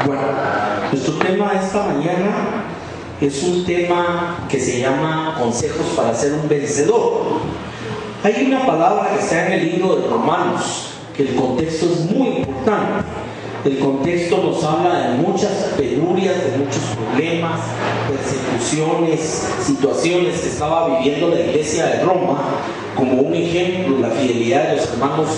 Bueno, nuestro tema esta mañana es un tema que se llama consejos para ser un vencedor. Hay una palabra que está en el libro de Romanos, que el contexto es muy importante. El contexto nos habla de muchas penurias, de muchos problemas, persecuciones, situaciones que estaba viviendo la iglesia de Roma. Como un ejemplo, la fidelidad de los hermanos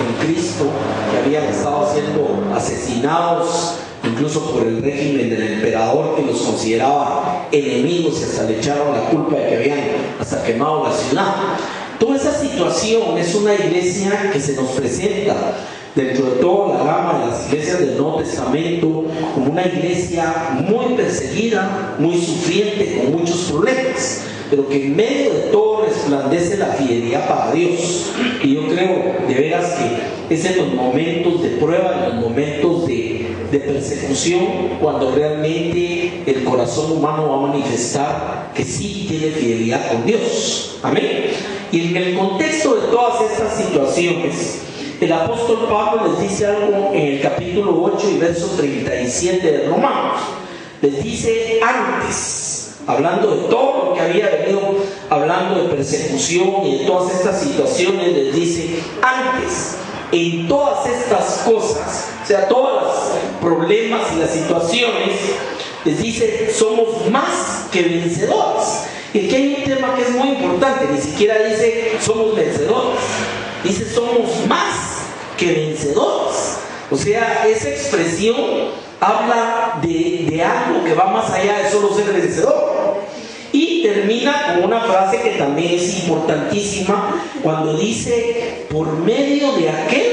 en Cristo, que habían estado siendo asesinados incluso por el régimen del emperador, que los consideraba enemigos y hasta le echaron la culpa de que habían hasta quemado la ciudad. Toda esa situación es una iglesia que se nos presenta dentro de toda la gama de las iglesias del Nuevo Testamento como una iglesia muy perseguida, muy sufriente, con muchos problemas, pero que en medio de todo resplandece la fidelidad para Dios. Y yo creo de veras que es en los momentos de prueba, en los momentos de persecución, cuando realmente el corazón humano va a manifestar que sí tiene fidelidad con Dios. Amén. Y en el contexto de todas estas situaciones, el apóstol Pablo les dice algo en el capítulo 8 y verso 37 de Romanos. Les dice antes, hablando de todo lo que había venido, hablando de persecución y de todas estas situaciones, les dice antes, en todas estas cosas, o sea, todos los problemas y las situaciones, les dice, somos más que vencedores. Y aquí hay un tema que es muy importante, ni siquiera dice somos vencedores, dice somos más que vencedores. O sea, esa expresión habla de algo que va más allá de solo ser vencedor. Y termina con una frase que también es importantísima, cuando dice, por medio de aquel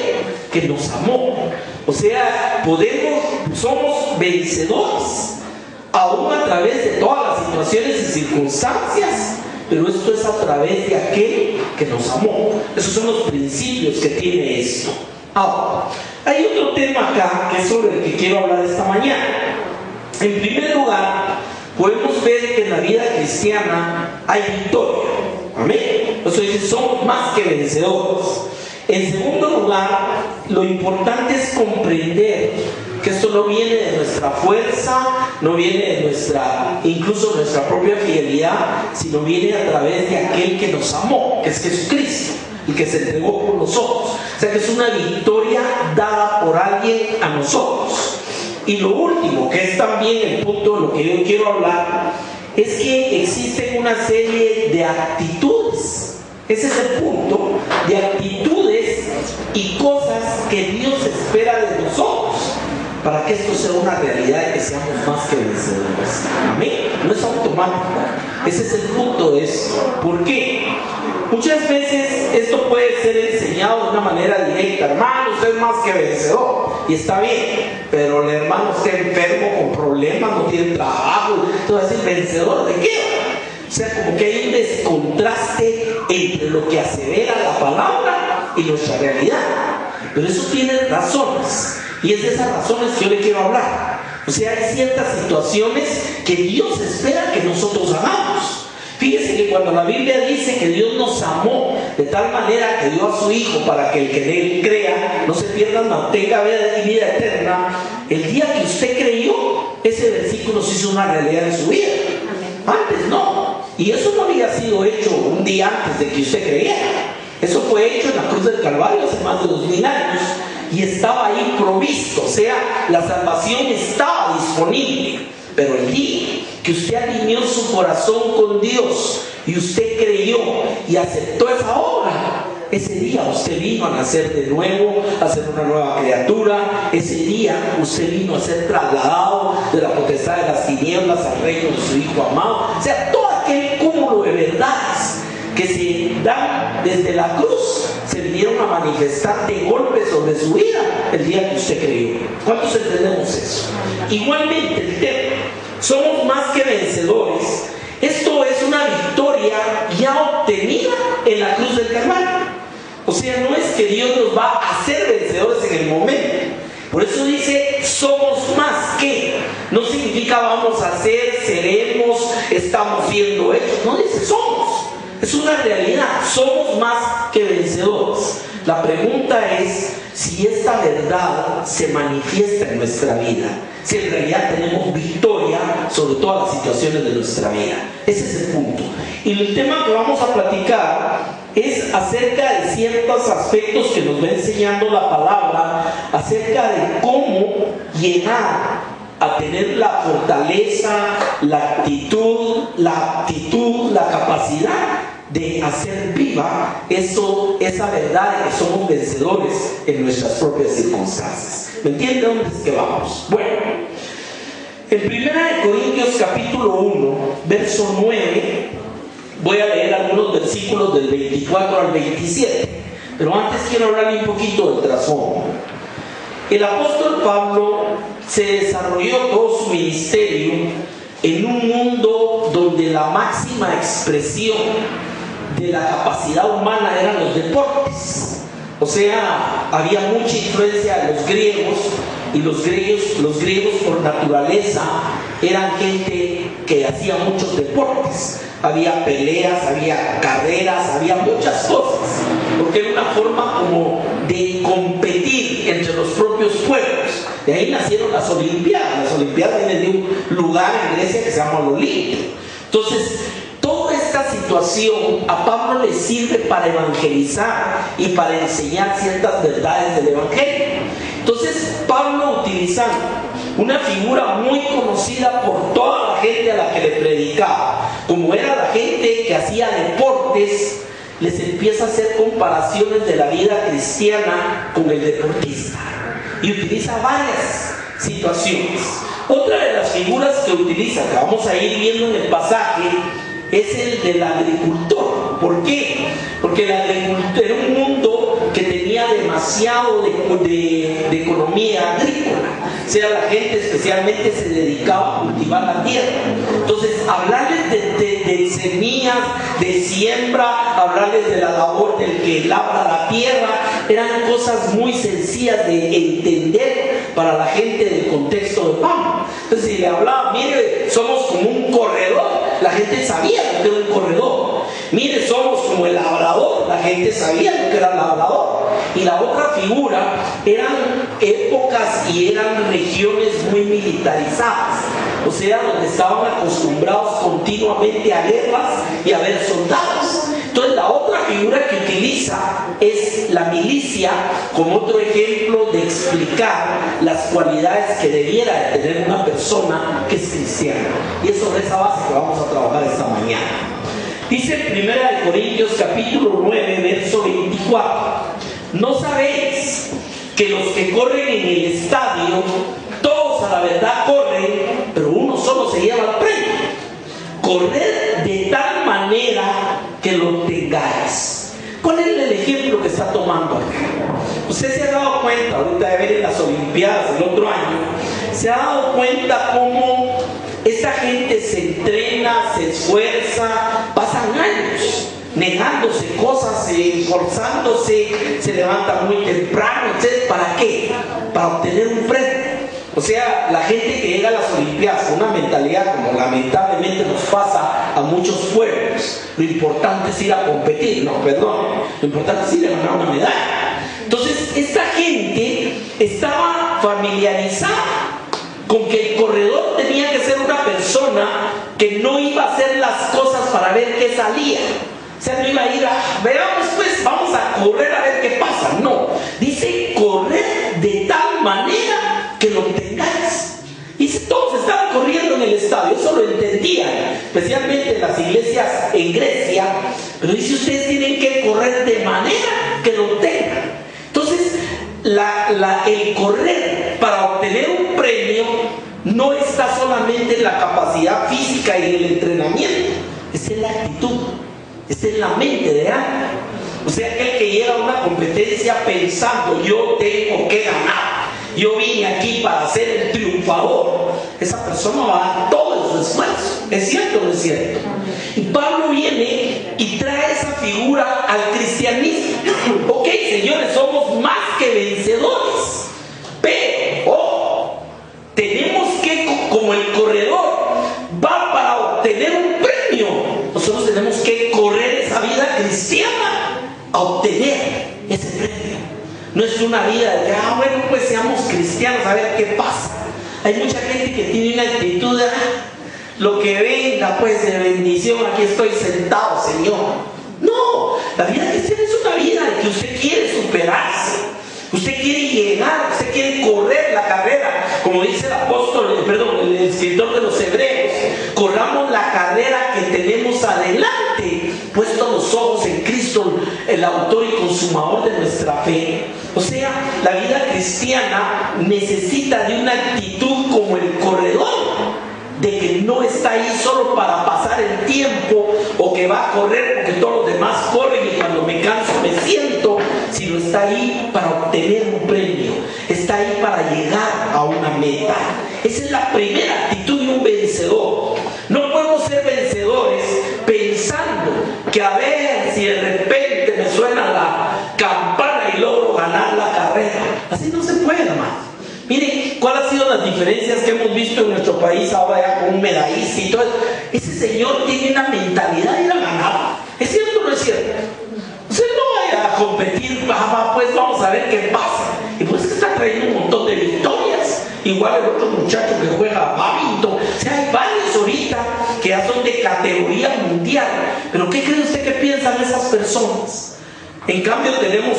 que nos amó. O sea, somos vencedores, aún a través de todas las situaciones y circunstancias, pero esto es a través de aquel que nos amó. Esos son los principios que tiene esto. Ahora, hay otro tema acá que es sobre el que quiero hablar esta mañana. En primer lugar, podemos ver que en la vida cristiana hay victoria. Amén. Eso dice, somos más que vencedores. En segundo lugar, lo importante es comprender que esto no viene de nuestra fuerza, no viene de incluso nuestra propia fidelidad, sino viene a través de aquel que nos amó, que es Jesucristo, y que se entregó por nosotros. O sea que es una victoria dada por alguien a nosotros. Y lo último, que es también el punto de lo que yo quiero hablar, es que existen una serie de actitudes. Ese es el punto, de actitudes y cosas que Dios espera de nosotros para que esto sea una realidad y que seamos más que vencedores. Amén. No es automático. Ese es el punto de eso. ¿Por qué? Muchas veces esto puede ser enseñado de una manera directa. Hermano, usted es más que vencedor. Y está bien, pero el hermano está enfermo, con problemas, no tiene trabajo. Entonces, ¿vencedor de qué? O sea, como que hay un descontraste entre lo que asevera la palabra y nuestra realidad. Pero eso tiene razones. Y es de esas razones que yo le quiero hablar. O sea, hay ciertas situaciones que Dios espera que nosotros hagamos. Fíjese que cuando la Biblia dice que Dios nos amó de tal manera que dio a su Hijo para que el que en Él crea no se pierda, no tenga vida eterna, el día que usted creyó, ese versículo se hizo una realidad en su vida. Antes no. Y eso no había sido hecho un día antes de que usted creyera. Eso fue hecho en la cruz del Calvario hace más de 2000 años. Y estaba ahí provisto, o sea, la salvación estaba disponible. Pero el día que usted alineó su corazón con Dios y usted creyó y aceptó esa obra, ese día usted vino a nacer de nuevo, a ser una nueva criatura. Ese día usted vino a ser trasladado de la potestad de las tinieblas al reino de su Hijo amado. O sea, todo aquel cúmulo de verdades que se dan desde la cruz se vinieron a manifestar de golpe sobre su vida el día que usted creyó. ¿Cuántos entendemos eso? Igualmente el tema, somos más que vencedores. Esto es una victoria ya obtenida en la cruz del Calvario. O sea, no es que Dios nos va a hacer vencedores en el momento. Por eso dice, somos más que. No significa vamos a ser, seremos, estamos siendo hechos. No dice somos. Es una realidad. Somos más que vencedores. La pregunta es, si esta verdad se manifiesta en nuestra vida, si en realidad tenemos victoria sobre todas las situaciones de nuestra vida. Ese es el punto. Y el tema que vamos a platicar es acerca de ciertos aspectos que nos va enseñando la palabra, acerca de cómo llegar a tener la fortaleza, la actitud, la capacidad de hacer viva esa verdad de que somos vencedores en nuestras propias circunstancias. ¿Me entiende dónde es que vamos? Bueno, en 1 Corintios capítulo 1, verso 9, voy a leer algunos versículos del 24 al 27, pero antes quiero hablarle un poquito del trasfondo. El apóstol Pablo se desarrolló todo su ministerio en un mundo donde la máxima expresión de la capacidad humana eran los deportes. O sea, había mucha influencia de los griegos, y los griegos por naturaleza eran gente que hacía muchos deportes. Había peleas, había carreras, había muchas cosas, porque era una forma como de competir entre los propios pueblos. De ahí nacieron las Olimpiadas. Las Olimpiadas vienen de un lugar en Grecia que se llama el Olimpio. Entonces, toda esta situación a Pablo le sirve para evangelizar y para enseñar ciertas verdades del evangelio. Entonces, Pablo, utilizando una figura muy conocida por toda la gente a la que le predicaba, como era la gente que hacía deportes, les empieza a hacer comparaciones de la vida cristiana con el deportista, y utiliza varias situaciones. Otra de las figuras que utiliza, que vamos a ir viendo en el pasaje, es el del agricultor. ¿Por qué? Porque el agricultor era un mundo que tenía demasiado de economía agrícola. O sea, la gente especialmente se dedicaba a cultivar la tierra. Entonces, hablarles de semillas, de siembra, hablarles de la labor del que labra la tierra, eran cosas muy sencillas de entender para la gente del contexto de Pablo. Entonces, si le hablaba, mire, somos como un corredor, la gente sabía lo que era un corredor. Mire, somos como el labrador, la gente sabía lo que era el labrador. Y la otra figura eran épocas y eran regiones muy militarizadas, o sea, donde estaban acostumbrados continuamente a guerras y a ver soldados. Entonces, la otra figura que utiliza es la milicia como otro ejemplo de explicar las cualidades que debiera de tener una persona que es cristiana. Y es sobre esa base que vamos a trabajar esta mañana. Dice en 1 Corintios capítulo 9, verso 24: ¿no sabéis que los que corren en el estadio, todos a la verdad corren, pero uno solo se lleva el premio? Corred de tal manera que lo tengáis. ¿Cuál es el ejemplo que está tomando acá? Usted se ha dado cuenta, ahorita de ver en las Olimpiadas del otro año, se ha dado cuenta cómo esta gente se entrena, se esfuerza, pasan años negándose cosas, esforzándose, se levantan muy temprano, etc. ¿Para qué? Para obtener un premio. O sea, la gente que llega a las Olimpiadas con una mentalidad como lamentablemente nos pasa a muchos pueblos, lo importante es ir a competir, no, perdón, lo importante es ir a ganar una medalla. Entonces, esta gente estaba familiarizada con que el corredor tenía que ser una persona que no iba a hacer las cosas para ver qué salía. O sea, no iba a ir veamos pues, vamos a correr a ver qué pasa. No, dice correr de tal manera que lo tengáis. Dice, todos estaban corriendo en el estadio, eso lo entendían, especialmente en las iglesias en Grecia. Pero dice, ustedes tienen que correr de manera que lo tengan. Entonces, el correr para obtener un premio no está solamente en la capacidad física y en el entrenamiento, es en la actitud, es en la mente de alguien. O sea, aquel que llega a una competencia pensando, yo tengo que ganar, yo vine aquí para ser el triunfador, esa persona va a dar todo su esfuerzo. ¿Es cierto o no es cierto? Y Pablo viene y trae esa figura al cristianismo. Ok, señores, somos más que vencedores, pero tenemos que, como el corredor va para obtener un premio, nosotros tenemos que correr esa vida cristiana a obtener ese premio. No es una vida de que, bueno, pues seamos cristianos, a ver qué pasa. Hay mucha gente que tiene una actitud de, lo que venga pues de bendición, aquí estoy sentado, Señor. No, la vida cristiana es una vida de que usted quiere superarse, usted quiere llegar, usted quiere correr la carrera, como dice el apóstol, el escritor de los Hebreos, corramos la carrera que tenemos adelante, puestos los ojos en Cristo, el autor y consumador de nuestra fe. O sea, la vida cristiana necesita de una actitud como el corredor, de que no está ahí solo para pasar el tiempo o que va a correr porque todos los demás corren y cuando me canso me siento, sino está ahí para obtener un premio, está ahí para llegar a una meta. Esa es la primera actitud de un vencedor. No podemos ser vencedores pensando que a ver si de repente me suena la campana y logro ganar la carrera. Así no se puede, hermano. Miren, ¿cuáles han sido las diferencias que hemos visto en nuestro país ahora ya con un medallista y todo eso? Ese señor tiene una mentalidad de ir a ganar. ¿Es cierto o no es cierto? Usted no vaya a competir, pues vamos a ver qué pasa. Y pues que está trayendo un montón de victorias. Igual el otro muchacho que juega badminton. O sea, hay varios ahorita que ya son de categoría mundial. Pero ¿qué cree usted que piensan esas personas? En cambio tenemos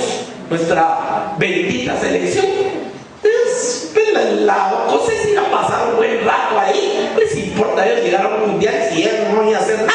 nuestra bendita selección. La cosa es ir a pasar un buen rato ahí. No les importa ellos llegar a un mundial si ellos no van a hacer nada.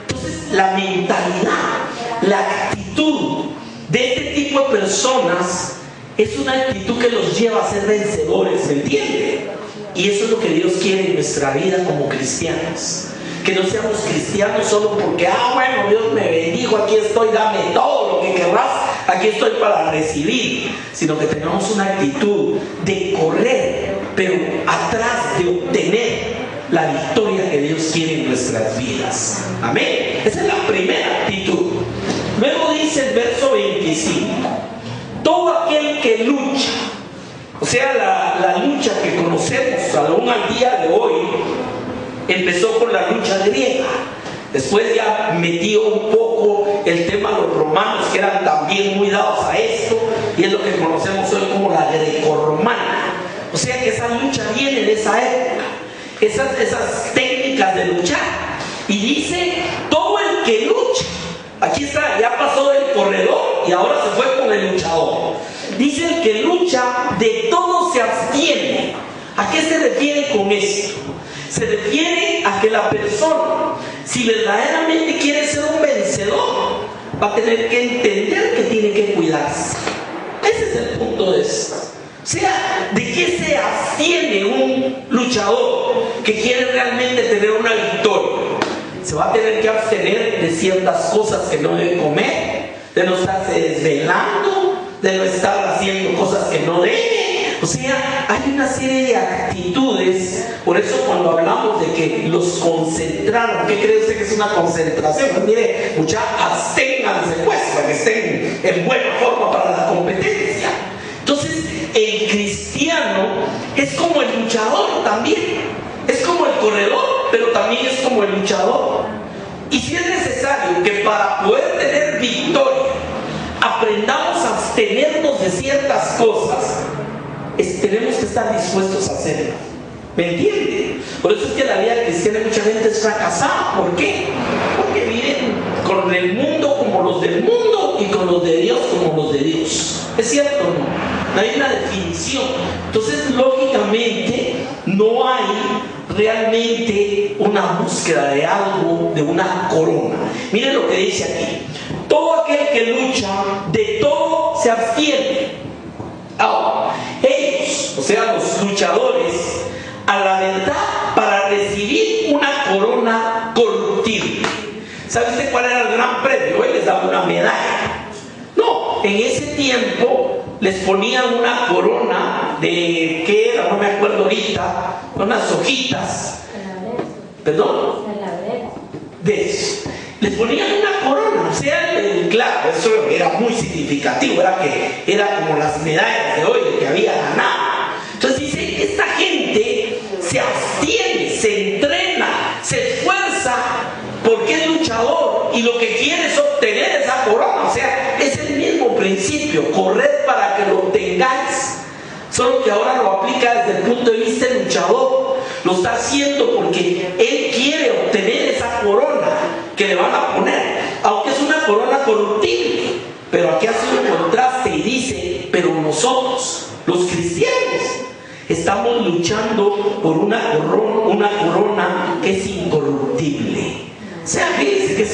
Entonces la mentalidad, la actitud de este tipo de personas es una actitud que los lleva a ser vencedores, ¿me entiende? Y eso es lo que Dios quiere en nuestra vida como cristianos. Que no seamos cristianos solo porque, bueno, Dios me bendijo, aquí estoy, dame todo lo que querrás, aquí estoy para recibir, sino que tengamos una actitud de correr, pero atrás de obtener la victoria que Dios quiere en nuestras vidas. Amén. Esa es la primera actitud. Luego dice el verso 25, todo aquel que lucha, o sea, la lucha que conocemos aún al día de hoy, empezó con la lucha griega, después ya metió un poco el tema de los romanos, que eran también muy dados a esto, y es lo que conocemos hoy como la grecorromana. O sea que esa lucha viene de esa época, esas técnicas de luchar. Y dice, todo el que lucha, aquí está, ya pasó del corredor y ahora se fue con el luchador. Dice, el que lucha, de todo se abstiene. ¿A qué se refiere con esto? Se refiere a que la persona, si verdaderamente quiere ser un vencedor, va a tener que entender que tiene que cuidarse. Ese es el punto de esto. O sea, ¿de qué se abstiene un luchador que quiere realmente tener una victoria? Se va a tener que abstener de ciertas cosas que no debe comer, de no estarse desvelando, de no estar haciendo cosas que no debe. O sea, hay una serie de actitudes. Por eso cuando hablamos de que los concentraron, ¿qué cree usted que es una concentración? Pues mire, muchachos, absténganse pues, para que estén en buena forma para la competencia. Entonces, el cristiano es como el luchador también. Es como el corredor, pero también es como el luchador. Y si es necesario que para poder tener victoria aprendamos a abstenernos de ciertas cosas, tenemos que estar dispuestos a hacerlo. ¿Me entiende? Por eso es que la vida cristiana mucha gente es fracasada. ¿Por qué? Porque viven con el mundo como los del mundo y con los de Dios como los de Dios. ¿Es cierto o no? No hay una definición. Entonces, lógicamente, no hay realmente una búsqueda de algo, de una corona. Miren lo que dice aquí. Todo aquel que lucha, de todo se abstiene. Ahora, ellos, o sea, los luchadores, a la verdad, para recibir una corona corruptible. ¿Sabe usted cuál era el gran premio? Hoy les daban una medalla. No, en ese tiempo les ponían una corona de, ¿qué era? No me acuerdo ahorita, unas hojitas. ¿Perdón? De eso. Les ponían una corona, o sea, claro, eso era muy significativo, era como las medallas de hoy, de que había ganado. Entonces dice, esta gente se abstiene, se entrena, se esfuerza, porque es luchador y lo que quiere es obtener esa corona. O sea, es el mismo principio, correr para obtengáis. Solo que ahora lo aplica desde el punto de vista luchador. Lo está haciendo porque él quiere obtener esa corona que le van a poner, aunque es una corona corruptible. Pero aquí hace un contraste y dice, pero nosotros, los cristianos, estamos luchando por una corona que es incorruptible. O sea, fíjense que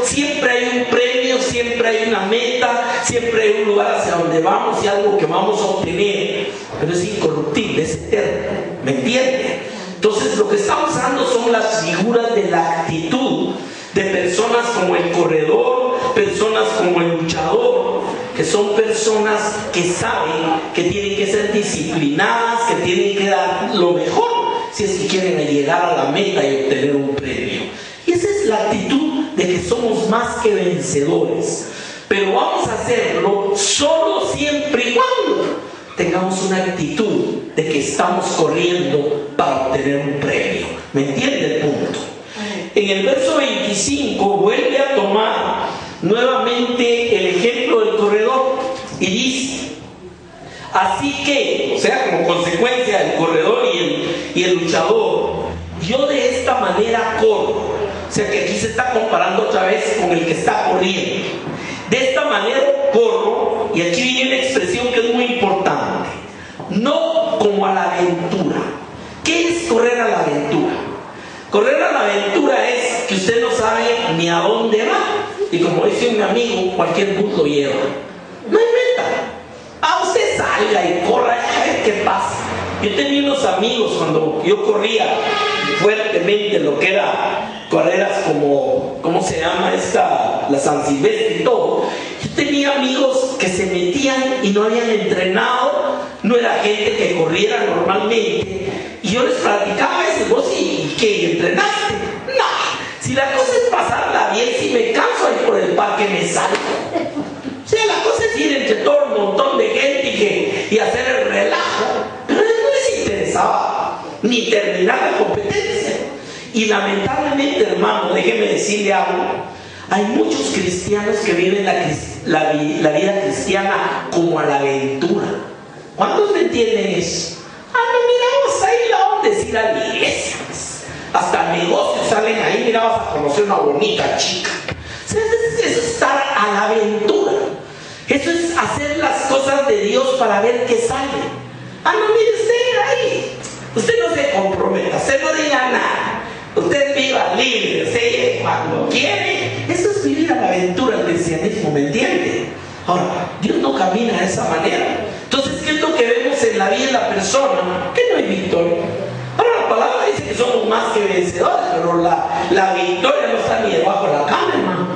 siempre hay un premio, siempre hay una meta, siempre hay un lugar hacia donde vamos y algo que vamos a obtener, pero es incorruptible, es eterno. ¿Me entiende? Entonces lo que está usando son las figuras de la actitud de personas como el corredor, personas como el luchador, que son personas que saben que tienen que ser disciplinadas, que tienen que dar lo mejor si es que quieren llegar a la meta y obtener un premio. Y esa es la actitud de que somos más que vencedores. Pero vamos a hacerlo solo siempre y cuando tengamos una actitud de que estamos corriendo para obtener un premio. ¿Me entiende el punto? En el verso 25 vuelve a tomar nuevamente el ejemplo del corredor y dice: así que, o sea, como consecuencia del corredor y el luchador, yo de esta manera corro. O sea que aquí se está comparando otra vez con el que está corriendo. De esta manera corro, y aquí viene una expresión que es muy importante: no como a la aventura. ¿Qué es correr a la aventura? Correr a la aventura es que usted no sabe ni a dónde va, y como dice un amigo, cualquier bus lo lleva. No hay meta. Usted salga y corra a ver qué pasa. Yo tenía unos amigos cuando yo corría fuertemente lo que era carreras como, ¿cómo se llama esta? La San Silvestre y todo. Yo tenía amigos que se metían y no habían entrenado, no era gente que corriera normalmente, y yo les platicaba eso: vos y ¿qué? ¿Entrenaste? No, si la cosa es pasarla bien, si me canso ahí por el parque me salgo. O sea, la cosa es ir entre todo un montón de gente y hacer el relajo. Pero a él no les interesaba ni terminar la competencia. Y lamentablemente, hermano, déjeme decirle algo: hay muchos cristianos que viven la vida cristiana como a la aventura. ¿Cuántos me entienden eso? No, miramos ahí la onda es ir a la iglesia, pues. Hasta negocios salen ahí, mira, vas a conocer una bonita chica. O sea, eso es estar a la aventura. Eso es hacer las cosas de Dios para ver qué sale. No, mire usted ahí, usted no se comprometa, usted no diga nada, usted viva libre, usted cuando quiere. Eso es vivir a la aventura del cristianismo, ¿me entiende? Ahora, Dios no camina de esa manera. Entonces, ¿qué es lo que vemos en la vida de la persona? Que no hay victoria. Ahora, la palabra dice que somos más que vencedores, pero la victoria no está ni debajo de la cama, hermano.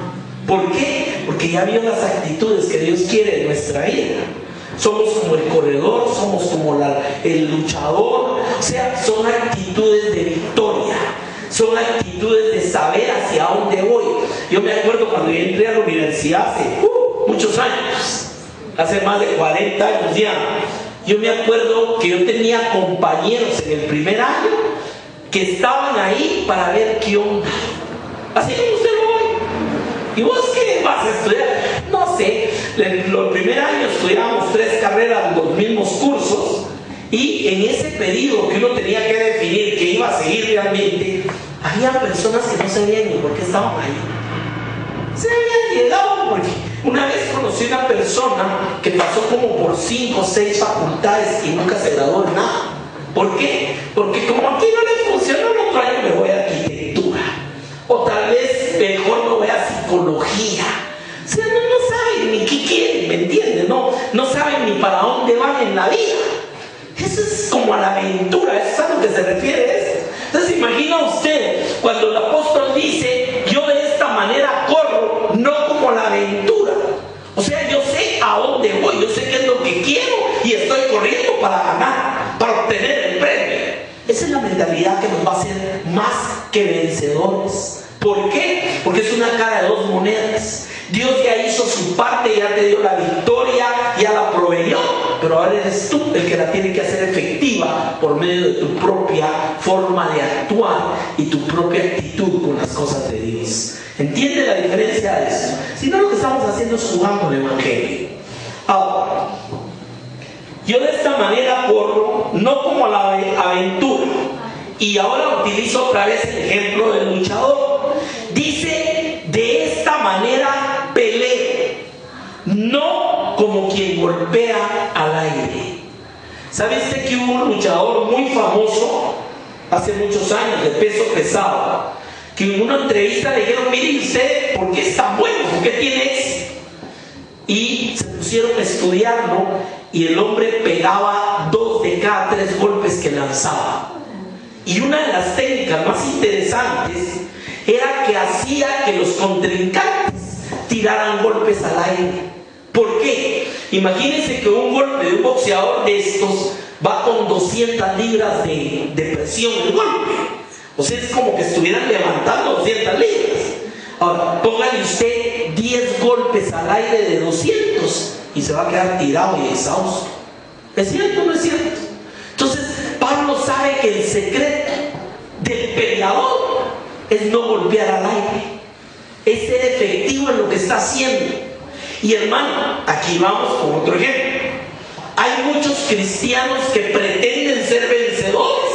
¿Por qué? Porque ya vio las actitudes que Dios quiere en nuestra vida. Somos como el corredor, somos como el luchador. O sea, son actitudes de victoria, son actitudes de saber hacia dónde voy. Yo me acuerdo cuando yo entré a la universidad hace muchos años, hace más de 40 años ya. Yo me acuerdo que yo tenía compañeros en el primer año que estaban ahí para ver qué onda. Así como usted lo ve. ¿Y vos qué vas a estudiar? No sé. Los primeros años estudiábamos 3 carreras, los mismos cursos, y en ese periodo que uno tenía que definir que iba a seguir realmente, había personas que no sabían ni por qué estaban ahí. Se habían llegado porque una vez conocí una persona que pasó como por 5 o 6 facultades y nunca se graduó en nada. ¿Por qué? Porque como aquí no le funcionó, el otro año me voy a arquitectura, o tal vez mejor me voy a psicología. O sea, no saben ni qué quieren, ¿me entienden? No saben ni para dónde van en la vida. Eso es como a la aventura, eso es a lo que se refiere esto. Entonces, imagina usted cuando el apóstol dice: yo de esta manera corro, no como la aventura. O sea, yo sé a dónde voy, yo sé qué es lo que quiero y estoy corriendo para ganar, para obtener el premio. Esa es la mentalidad que nos va a hacer más que vencedores. ¿Por qué? Porque es una cara de 2 monedas. Dios ya hizo su parte, ya te dio la victoria, ya la proveyó, pero ahora eres tú el que la tiene que hacer efectiva por medio de tu propia forma de actuar y tu propia actitud con las cosas de Dios. ¿Entiende la diferencia de eso? Si no, lo que estamos haciendo es jugando el evangelio. Ahora, Yo de esta manera corro, no como la aventura. Y ahora utilizo otra vez el ejemplo del luchador. Dice, de esta manera peleo, no como quien golpea al aire. ¿Sabe usted que hubo un luchador muy famoso hace muchos años, de peso pesado, que en una entrevista le dijeron, mire usted, ¿por qué es tan bueno? ¿Por qué tiene éxito? Y se pusieron a estudiarlo, y el hombre pegaba 2 de cada 3 golpes que lanzaba. Y una de las técnicas más interesantes era que hacía que los contrincantes tiraran golpes al aire. ¿Por qué? Imagínense que un golpe de un boxeador de estos va con 200 libras de presión el golpe. O sea, es como que estuvieran levantando 200 libras. Ahora, póngale usted 10 golpes al aire de 200 y se va a quedar tirado y exhausto. ¿Es cierto o no es cierto? Entonces, Pablo sabe que el secreto del peleador es no golpear al aire, es ser efectivo en lo que está haciendo. Y hermano, aquí vamos con otro ejemplo. Hay muchos cristianos que pretenden ser vencedores,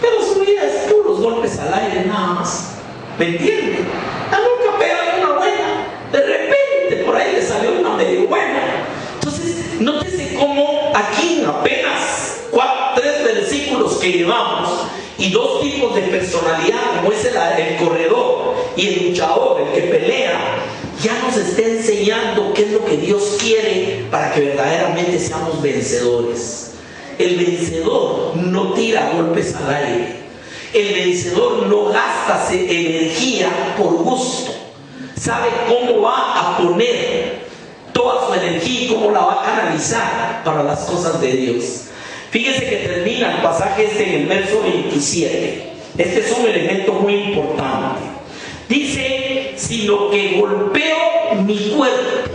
pero su vida es puros golpes al aire nada más. ¿Me entienden? Nunca pegan una buena, de repente por ahí le salió una medio buena. Entonces, nótese cómo aquí en apenas 3 versículos que llevamos y 2 tipos de personalidad, como es el corredor y el luchador, el que pelea, ya nos está enseñando qué es lo que Dios quiere para que verdaderamente seamos vencedores. El vencedor no tira golpes al aire. El vencedor no gasta energía por gusto. Sabe cómo va a poner toda su energía y cómo la va a canalizar para las cosas de Dios. Fíjese que termina el pasaje en el verso 27. Este es un elemento muy importante. Dice, sino que golpeo mi cuerpo.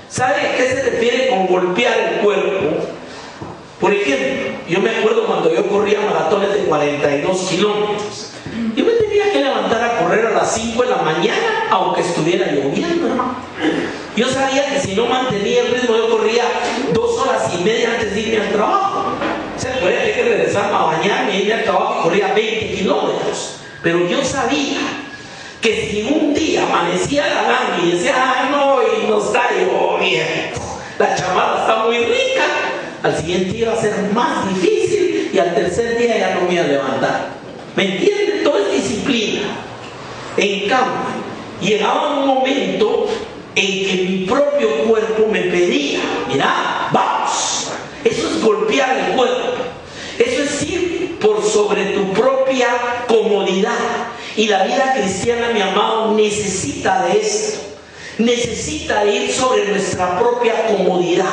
¿Sabe a qué se refiere con golpear el cuerpo? Por ejemplo, yo me acuerdo cuando yo corría maratones de 42 kilómetros. Yo me tenía que levantar a correr a las 5 de la mañana, aunque estuviera lloviendo, hermano. Yo sabía que si no mantenía el ritmo, yo corría 2 horas y media antes de irme al trabajo. O sea, podía tener que regresar a bañarme y irme al trabajo y corría 20 kilómetros. Pero yo sabía que si un día amanecía galán y decía, no, y no está lloviendo, la chamarra está muy rica, al siguiente iba a ser más difícil y al tercer día ya no me iba a levantar. ¿Me entienden? Todo es disciplina. En cambio, llegaba un momento en que mi propio cuerpo me pedía, mira, vamos. Eso es golpear el cuerpo. Eso es ir por sobre tu propia comodidad. Y la vida cristiana, mi amado, necesita de esto. Necesita de ir sobre nuestra propia comodidad.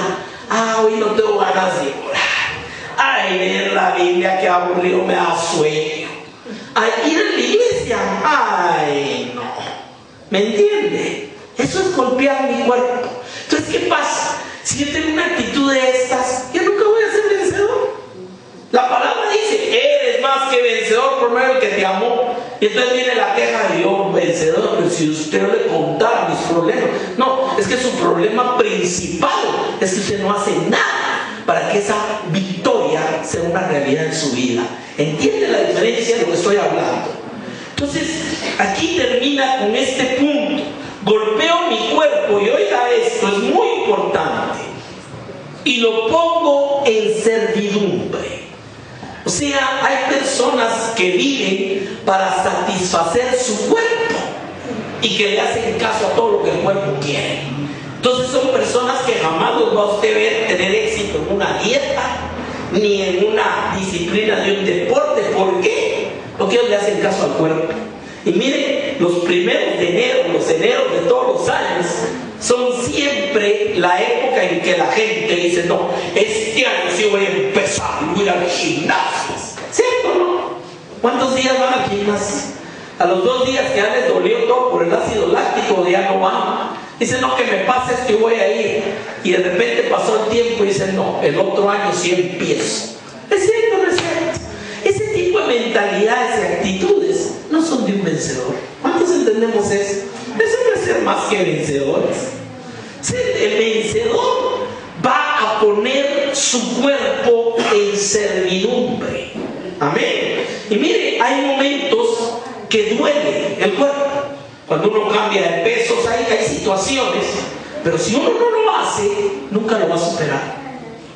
Hoy no tengo ganas de orar. Ay, leer la Biblia, qué aburrido, me da sueño. Ay, ir a la iglesia, ay, no. ¿Me entiende? Eso es golpear mi cuerpo. Entonces, ¿qué pasa? Si yo tengo una actitud de estas, yo nunca voy a ser vencedor. La palabra dice, eres más que vencedor por medio del que te amó. Y entonces viene la queja de yo, vencedor, pero si usted no le contara mis problemas. No, es que su problema principal es que usted no hace nada para que esa victoria sea una realidad en su vida. ¿Entiende la diferencia de lo que estoy hablando? Entonces, aquí termina con este punto. Golpeo mi cuerpo, y oiga esto, es muy importante, y lo pongo en servidumbre. O sea, hay personas que viven para satisfacer su cuerpo y que le hacen caso a todo lo que el cuerpo quiere. Entonces son personas que jamás los va a usted ver tener éxito en una dieta ni en una disciplina de un deporte. ¿Por qué? Porque ellos le hacen caso al cuerpo. Y miren, los primeros de enero, los eneros de todos los años, son siempre la época en que la gente dice, no, este año sí voy a empezar, voy a ir al gimnasio. ¿Cierto, no? ¿Cuántos días van al gimnasio? A los 2 días que ya les dolió todo por el ácido láctico, ya no van. Dicen, no, que me pase esto y voy a ir. Y de repente pasó el tiempo y dicen, no, el otro año sí empiezo. ¿Es cierto o no es cierto? Ese tipo de mentalidades y actitudes no son de un vencedor. ¿Cuántos entendemos eso? Eso no es ser más que vencedores. El vencedor va a poner su cuerpo en servidumbre. Amén. Y mire, hay momentos que duele el cuerpo. Cuando uno cambia de pesos, hay situaciones, pero si uno no lo hace, nunca lo va a superar.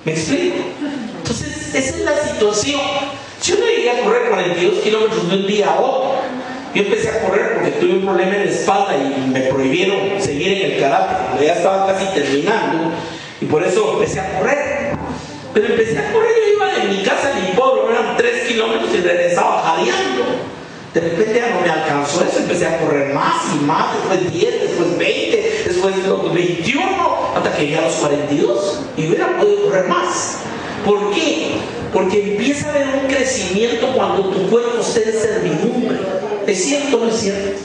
¿Me explico? Entonces, esa es la situación. Si uno llegué a correr 42 kilómetros de un día a otro, yo empecé a correr porque tuve un problema en la espalda y me prohibieron seguir en el karate, porque ya estaba casi terminando, y por eso empecé a correr. Pero empecé a correr, yo iba de mi casa al hipódromo, eran 3 kilómetros y regresaba jadeando. De repente ya no me alcanzó eso, empecé a correr más y más, después 10, después 20, después 21, hasta que llegué a los 42 y hubiera podido correr más. ¿Por qué? Porque empieza a haber un crecimiento cuando tu cuerpo esté en servidumbre. ¿Es cierto o no es cierto?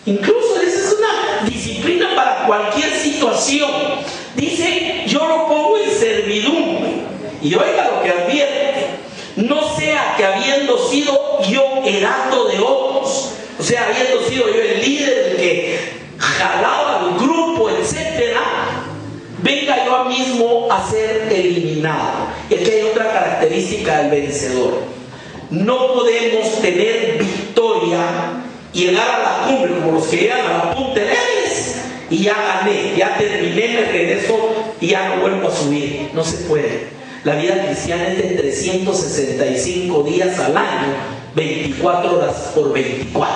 Incluso esa es una disciplina para cualquier situación. Dice, yo lo pongo en servidumbre. Y oiga lo que advierte: no sea que habiendo sido yo heraldo de otros, o sea, habiendo sido yo el líder, el que jalaba al grupo, etcétera, venga yo mismo a ser eliminado. Y aquí hay otra característica del vencedor: no podemos tener victoria y llegar a la cumbre como los que llegan a la punta de Everest y ya gané, ya terminé, me regreso y ya no vuelvo a subir. No se puede. La vida cristiana es de 365 días al año, 24 horas por 24.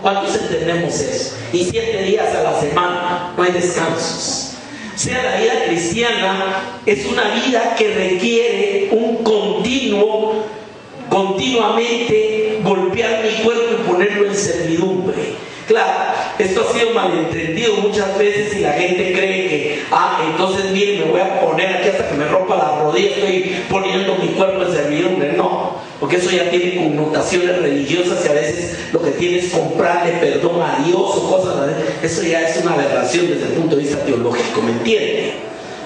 ¿Cuántos entendemos eso? Y 7 días a la semana, no hay descansos. O sea, la vida cristiana es una vida que requiere un continuamente golpear mi cuerpo y ponerlo en servidumbre. Claro, esto ha sido malentendido muchas veces y la gente cree que, entonces mire, me voy a poner aquí hasta que me rompa la rodilla, estoy poniendo mi cuerpo en servidumbre. No, porque eso ya tiene connotaciones religiosas y a veces lo que tiene es comprarle perdón a Dios o cosas así. Eso ya es una aberración desde el punto de vista teológico, ¿me entiende?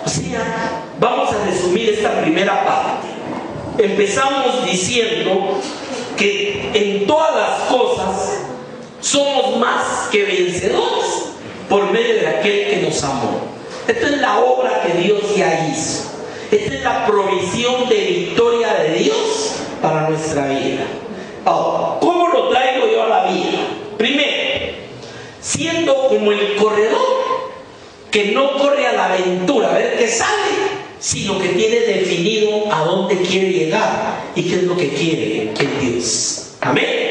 O sea, vamos a resumir esta primera parte. Empezamos diciendo que en todas las cosas somos más que vencedores por medio de aquel que nos amó. Esta es la obra que Dios ya hizo. Esta es la provisión de victoria de Dios para nuestra vida. Ahora, ¿cómo lo traigo yo a la vida? Primero, siendo como el corredor que no corre a la aventura a ver qué sale, sino que tiene definido a dónde quiere llegar y qué es lo que quiere en Dios. Amén.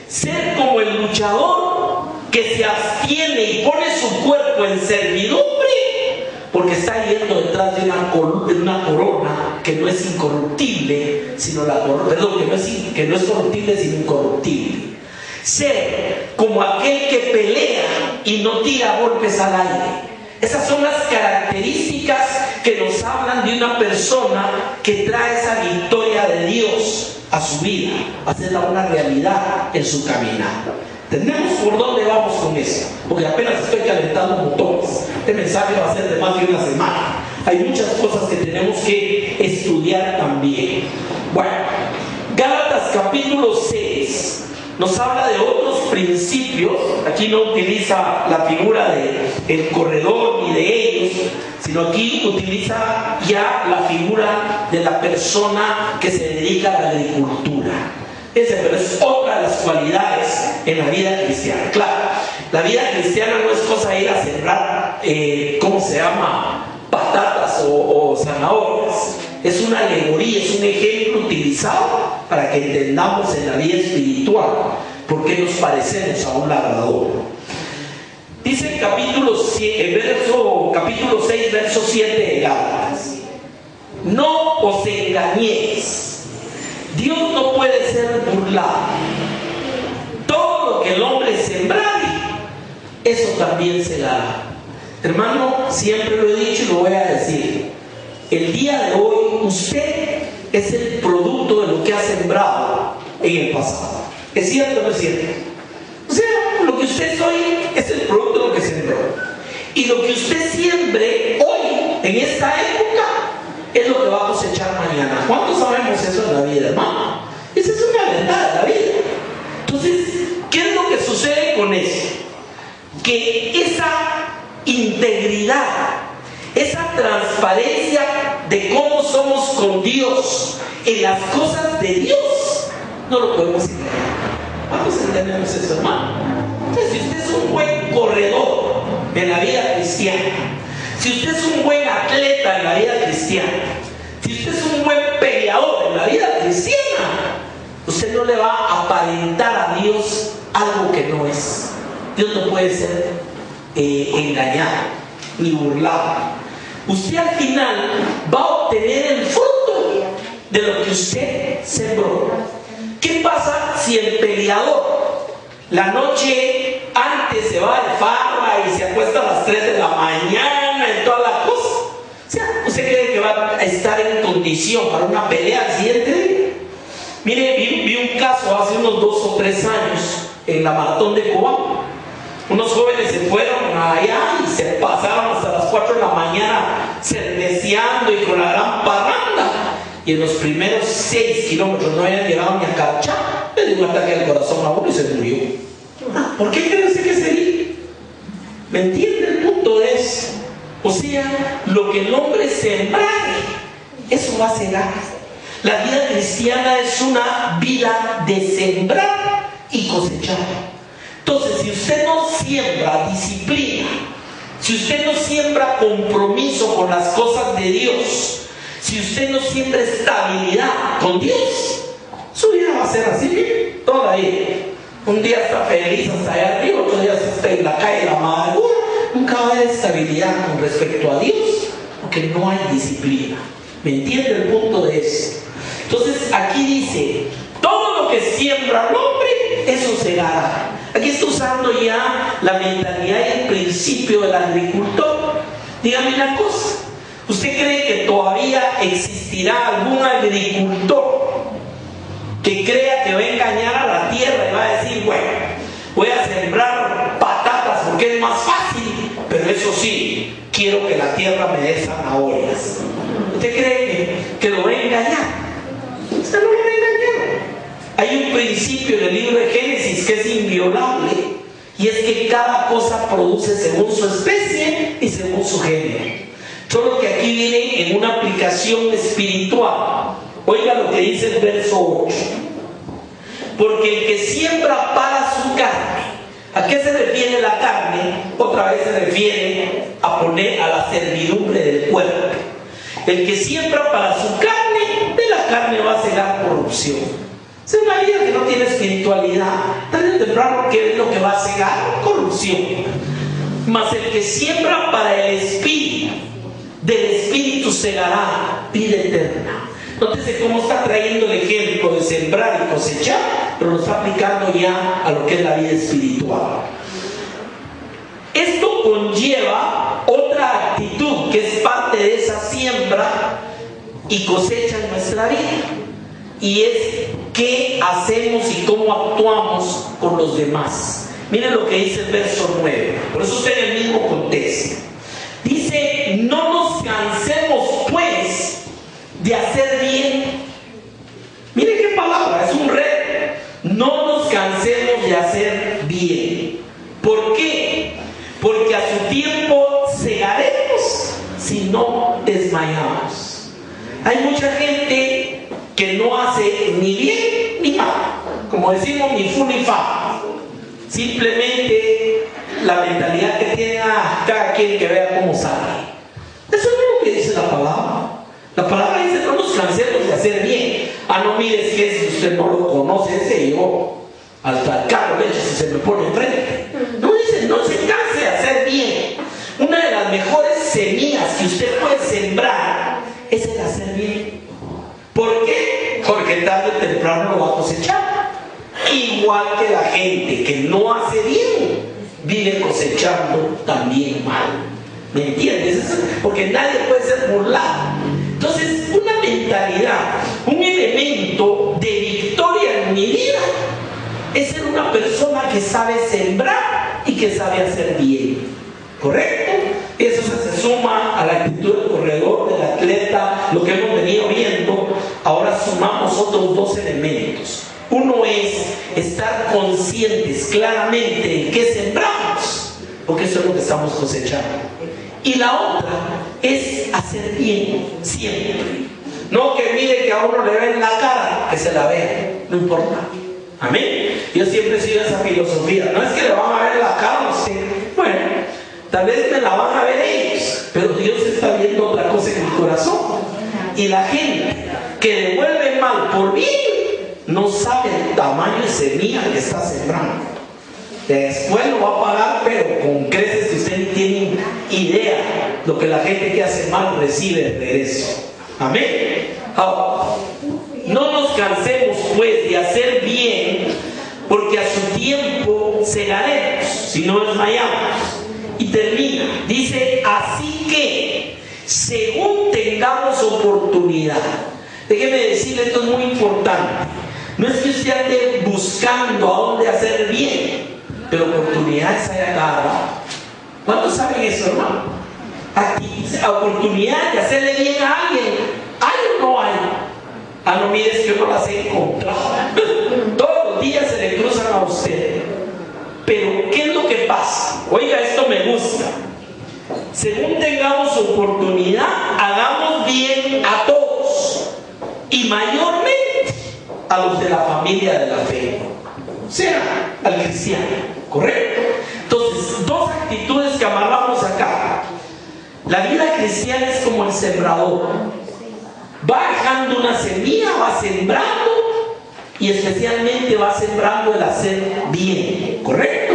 Ser como el luchador que se abstiene y pone su cuerpo en servidumbre porque está yendo detrás de una corona que no es incorruptible, sino que no es corruptible sino incorruptible. Ser como aquel que pelea y no tira golpes al aire. Esas son las características que nos hablan de una persona que trae esa victoria de Dios a su vida, hacerla una realidad en su caminar. ¿Entendemos por dónde vamos con eso? Porque apenas estoy calentando motores. Este mensaje va a ser de más de una semana. Hay muchas cosas que tenemos que estudiar también. Bueno, Gálatas capítulo 6 nos habla de otros principios. Aquí no utiliza la figura del corredor ni de ellos, sino aquí utiliza ya la figura de la persona que se dedica a la agricultura. Pero es otra de las cualidades en la vida cristiana. Claro, la vida cristiana no es cosa de ir a sembrar, patatas o zanahorias. Es una alegoría, es un ejemplo utilizado para que entendamos en la vida espiritual por qué nos parecemos a un labrador. Dice capítulo 6, verso 7 de Gálatas: no os engañéis, Dios no puede ser burlado. Todo lo que el hombre sembrare, eso también se dará. Hermano, siempre lo he dicho y lo voy a decir. El día de hoy usted es el producto de lo que ha sembrado en el pasado. ¿Es cierto o no es cierto? O sea, lo que usted es hoy es el producto de lo que sembró. Y lo que usted siembre hoy, en esta época, es lo que va a cosechar mañana. ¿Cuántos sabemos eso en la vida, hermano? Esa es una verdad de la vida. Entonces, ¿qué es lo que sucede con eso? Que esa integridad, esa transparencia de cómo somos con Dios, en las cosas de Dios, no lo podemos entender. Vamos a entendernos eso, hermano. Entonces, si usted es un buen corredor en la vida cristiana, si usted es un buen atleta en la vida cristiana, si usted es un buen peleador en la vida cristiana, usted no le va a aparentar a Dios algo que no es. Dios no puede ser engañado ni burlado. Usted al final va a obtener el fruto de lo que usted sembró. ¿Qué pasa si el peleador la noche antes se va de farra y se acuesta a las 3 de la mañana y toda la cosa? O sea, ¿usted cree que va a estar en condición para una pelea al siguiente día? Mire, vi un caso hace unos 2 o 3 años en la maratón de Cobán. Unos jóvenes se fueron allá y se pasaron hasta las 4 de la mañana cerveceando y con la gran parranda. Y en los primeros 6 kilómetros no habían llegado ni a Carachá. Le dio un ataque al corazón a uno y se murió. ¿Por qué cree usted que sería? ¿Me entiende el punto de eso? O sea, lo que el hombre sembrare, eso va a cegar. La vida cristiana es una vida de sembrar y cosechar. Entonces, si usted no siembra disciplina, si usted no siembra compromiso con las cosas de Dios, si usted no siembra estabilidad con Dios, su vida va a ser así, ¿sí? Toda la vida. Un día está feliz hasta allá arriba, otro día está en la calle de la amargura. Nunca va a haber estabilidad con respecto a Dios, porque no hay disciplina. ¿Me entiende el punto de eso? Entonces, aquí dice, todo lo que siembra el hombre, eso segará. Aquí está usando ya la mentalidad y el principio del agricultor. Dígame una cosa, ¿usted cree que todavía existirá algún agricultor que crea que va a engañar a la tierra y va a decir, bueno, voy a sembrar patatas porque es más fácil, pero eso sí, quiero que la tierra me dé zanahorias? ¿Usted cree que lo va a engañar? Usted no lo va a engañar. Hay un principio en el libro de Génesis que es inviolable, y es que cada cosa produce según su especie y según su género. Solo que aquí viene en una aplicación espiritual. Oiga lo que dice el verso 8. Porque el que siembra para su carne, ¿a qué se refiere la carne? Otra vez se refiere a poner a la servidumbre del cuerpo. El que siembra para su carne, de la carne va a cegar corrupción. Es una vida que no tiene espiritualidad. Tarde o temprano, ¿qué es lo que va a cegar? Corrupción. Mas el que siembra para el espíritu, del espíritu segará vida eterna. Nótese cómo está trayendo el ejemplo de sembrar y cosechar, pero lo está aplicando ya a lo que es la vida espiritual. Esto conlleva otra actitud que es parte de esa siembra y cosecha en nuestra vida, y es qué hacemos y cómo actuamos con los demás. Miren lo que dice el verso 9, por eso está en el mismo contexto. Dice, no nos cansemos pues de hacer bien. Miren qué palabra, es un reto. No nos cansemos de hacer bien. ¿Por qué? Porque a su tiempo segaremos si no desmayamos. Hay mucha gente que no hace ni bien ni mal, como decimos, ni fu ni fa. Simplemente la mentalidad que tiene cada quien que vea cómo sale. Eso no es lo que dice la palabra. La palabra dice, no nos cansemos de hacer bien. No mires que si usted no lo conoce, ese yo hasta el carro de hecho si se me pone enfrente. No dice, no se canse de hacer bien. Una de las mejores semillas que usted puede sembrar es el hacer bien. ¿Por qué? Porque tarde o temprano lo va a cosechar. Igual que la gente que no hace bien, vive cosechando también mal. ¿Me entiendes? Porque nadie puede ser burlado. Entonces, una mentalidad, un elemento de victoria en mi vida es ser una persona que sabe sembrar y que sabe hacer bien. ¿Correcto? Eso se suma a la actitud del corredor, del atleta, lo que hemos venido viendo. Ahora sumamos otros dos elementos. Uno es estar conscientes claramente en qué sembramos, porque eso es lo que estamos cosechando. Y la otra es hacer bien siempre. No que mire que a uno le ven la cara, que se la vea, no importa. Amén. Yo siempre he sido esa filosofía. No es que le van a ver la cara, no sé. Bueno, tal vez me la van a ver ellos, pero Dios está viendo otra cosa en mi corazón. Y la gente que devuelve mal por bien no sabe el tamaño de semilla que está sembrando. Después lo va a pagar, pero con creces que usted no tiene idea lo que la gente que hace mal recibe de regreso. Amén. Ahora, no nos cansemos pues de hacer bien, porque a su tiempo segaremos, si no desmayamos. Y termina, dice, así que según tengamos oportunidad. Déjeme decirle, esto es muy importante. No es que usted ande buscando a dónde hacer bien, pero oportunidades hay acá. ¿Cuántos saben eso, hermano? Aquí, oportunidad de hacerle bien a alguien, ¿hay o no hay? Ah, no mires que uno las he encontrado. Todos los días se le cruzan a usted. Pero, ¿qué es lo que pasa? Oiga, esto me gusta. Según tengamos oportunidad, hagamos bien a todos. Y mayormente a los de la familia de la fe. O sea, al cristiano. ¿Correcto? Entonces, dos actitudes que amarramos acá. La vida cristiana es como el sembrador. Va dejando una semilla, va sembrando, y especialmente va sembrando el hacer bien, ¿correcto?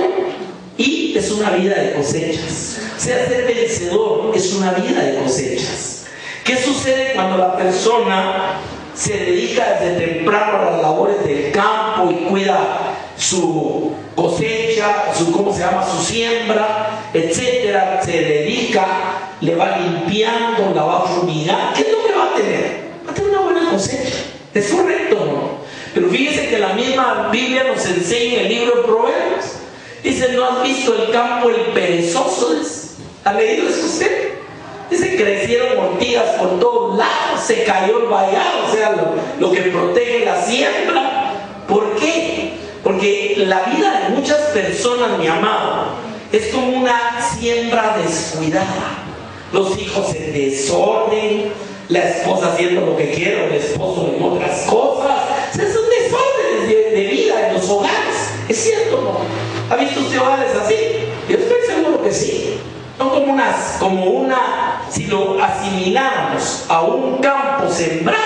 Y es una vida de cosechas. O sea, ser vencedor es una vida de cosechas. ¿Qué sucede cuando la persona se dedica desde temprano a las labores del campo y cuida su cosecha, su siembra, etcétera? Se dedica, le va limpiando, la va fumigando. ¿Qué es lo que va a tener? Va a tener una buena cosecha. ¿Es correcto o no? Pero fíjese que la misma Biblia nos enseña en el libro de Proverbios. Dice, ¿no has visto el campo el perezoso? ¿Ha leído eso usted? Dice, crecieron ortigas por todos lados, se cayó el vallado, o sea, lo que protege la siembra. ¿Por qué? Porque la vida de muchas personas, mi amado, es como una siembra descuidada. Los hijos en desorden, la esposa haciendo lo que quiere, el esposo en otras cosas. O sea, son desórdenes de vida en los hogares. ¿Es cierto o no? ¿Ha visto usted hogares así? Yo estoy seguro que sí. Son como una, si lo asimiláramos a un campo sembrado,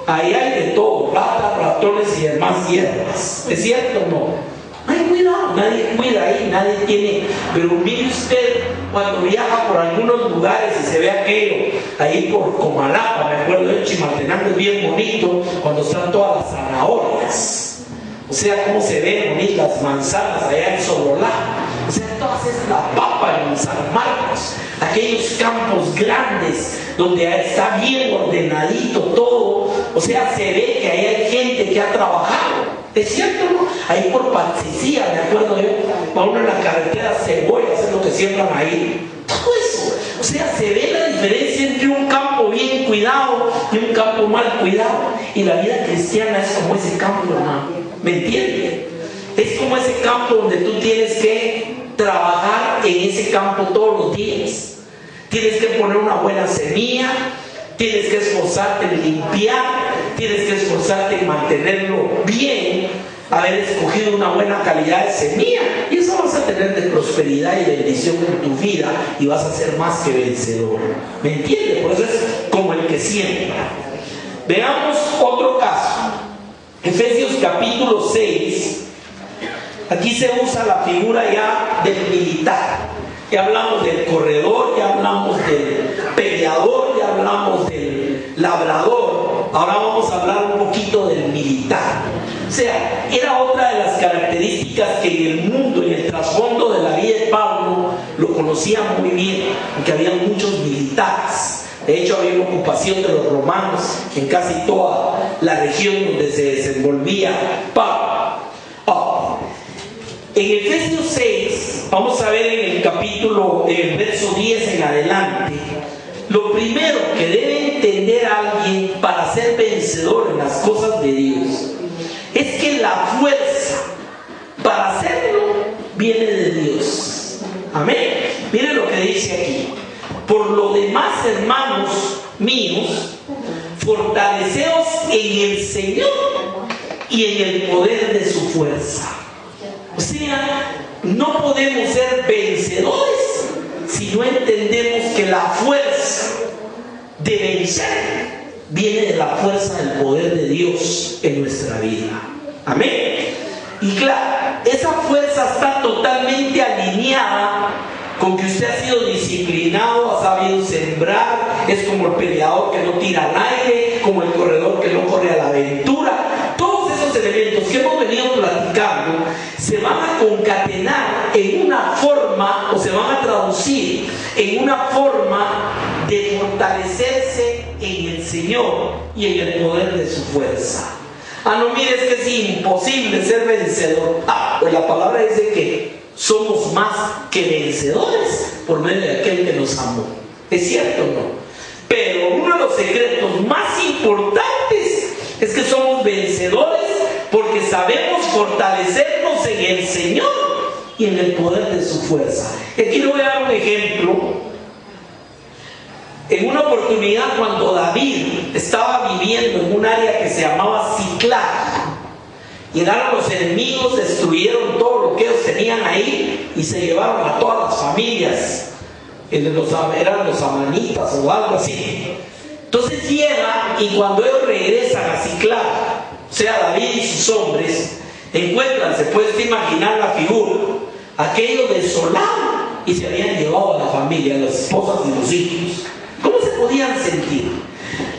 ahí hay de todo, ratas, ratones y demás hierbas. ¿Es cierto o no? No hay cuidado, nadie cuida ahí, nadie tiene. Pero mire usted, cuando viaja por algunos lugares y se ve aquello, ahí por Comalapa, me acuerdo de Chimaltenango, es bien bonito, cuando están todas las zanahorias. O sea, cómo se ven bonitas las manzanas allá en Sololá. O sea, todas es la papa en San Marcos. Aquellos campos grandes donde está bien ordenadito todo. O sea, se ve que ahí hay gente que ha trabajado. ¿Es cierto, no? Ahí por Patsicía, me acuerdo yo, para uno en la carretera cebollas, es lo que siembran ahí. Todo eso. O sea, se ve la diferencia entre un campo bien cuidado y un campo mal cuidado. Y la vida cristiana es como ese campo, hermano. ¿Me entiendes? Es como ese campo donde tú tienes que trabajar en ese campo todos los días. Tienes que poner una buena semilla, tienes que esforzarte en limpiar, tienes que esforzarte en mantenerlo bien, haber escogido una buena calidad de semilla, y eso vas a tener de prosperidad y bendición en tu vida, y vas a ser más que vencedor. ¿Me entiendes? Por eso es como el que siembra. Veamos otro caso. Efesios capítulo 6. Aquí se usa la figura ya del militar. Ya hablamos del corredor, ya hablamos del peleador, ya hablamos del labrador. Ahora vamos a hablar un poquito del militar. O sea, era otra de las características que en el mundo, en el trasfondo de la vida de Pablo, lo conocían muy bien, porque había muchos militares. De hecho, había una ocupación de los romanos en casi toda la región donde se desenvolvía Pablo. En Efesios 6, vamos a ver en el verso 10 en adelante, lo primero que debe entender alguien para ser vencedor en las cosas de Dios es que la fuerza para hacerlo viene de Dios. Amén. Miren lo que dice dice aquí: por lo demás, hermanos míos, fortaleceos en el Señor y en el poder de su fuerza. O sea, no podemos ser vencedores si no entendemos que la fuerza de vencer viene de la fuerza del poder de Dios en nuestra vida. Amén. Y claro, esa fuerza está totalmente alineada con que usted ha sido disciplinado, ha sabido sembrar, es como el peleador que no tira al aire, como el corredor que no corre a la aventura. Todos esos elementos que hemos venido platicando se van a concatenar en una forma, o se van a traducir en una forma de fortalecerse en el Señor y en el poder de su fuerza. No mires que es imposible ser vencedor. Pues la palabra dice que somos más que vencedores por medio de aquel que nos amó. ¿Es cierto o no? Pero uno de los secretos más importantes es que somos vencedores porque sabemos fortalecernos en el Señor y en el poder de su fuerza. Aquí le voy a dar un ejemplo. En una oportunidad, cuando David estaba viviendo en un área que se llamaba Siclag, llegaron los enemigos, destruyeron todo lo que ellos tenían ahí y se llevaron a todas las familias. Eran los amanitas o algo así. Entonces llega, y cuando ellos regresan a Siclag, o sea, David y sus hombres, encuentran, se puede imaginar la figura, aquello desolado, y se habían llevado a la familia, a las esposas y los hijos. ¿Cómo se podían sentir?